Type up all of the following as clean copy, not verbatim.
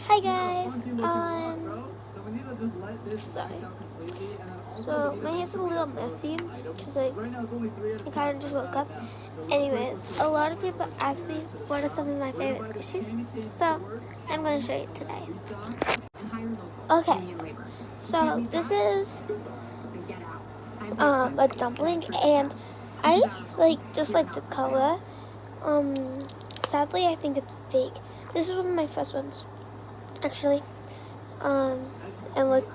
Hi guys, sorry. So my hair's a little messy because I kind of just woke up. Anyways, a lot of people ask me what are some of my favorite squishies, so I'm going to show you today. Okay, so this is a dumpling, and I just like the color. Sadly, I think it's fake. This is one of my first ones, actually. And look,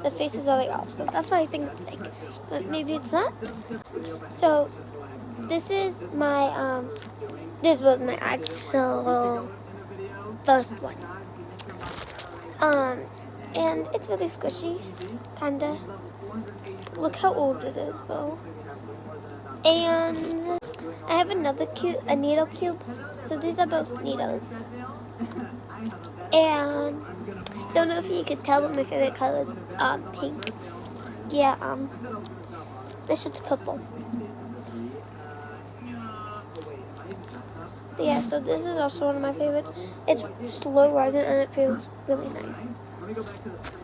the faces are off, so that's why I think it's fake. But maybe it's not. So this is my this was my actual first one. And it's really squishy, kinda. Look how old it is, though. And I have a needle cube. So these are both needles. And don't know if you can tell, but my favorite color is pink. Yeah, this is purple. But yeah, so this is also one of my favorites. It's slow rising and it feels really nice.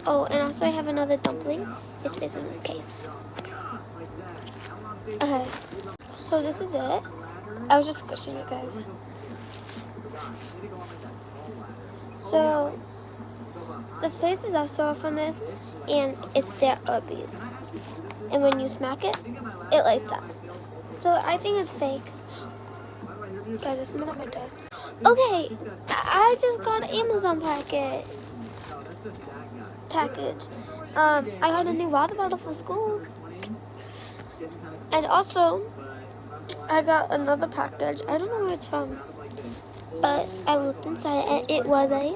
Oh, and also I have another dumpling. It stays in this case. Okay, so this is it. I was just squishing it, guys. So the faces are soft on this, and they're Orbeez. And when you smack it, it lights up. So I think it's fake. Guys, it's not my dad. Okay, I just got an Amazon package. I got a new water bottle for school. And also, I got another package. I don't know where it's from, but I looked inside and it was a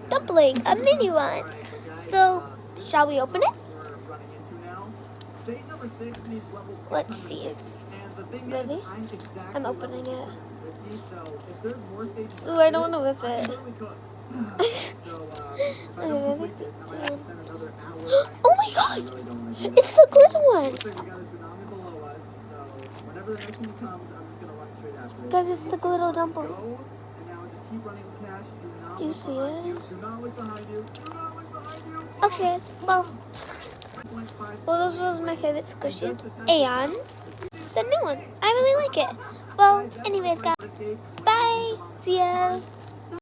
dumpling, a mini one. So, shall we open it? Let's see. Really? I'm opening it. Ooh, I don't want to whip it. Oh my god! It's the glitter one! Guys, it's the glitter dumpling. Do you see it? Okay, well, those were my favorite squishies. And the new one. I really like it. Well, anyways, guys, bye. See ya.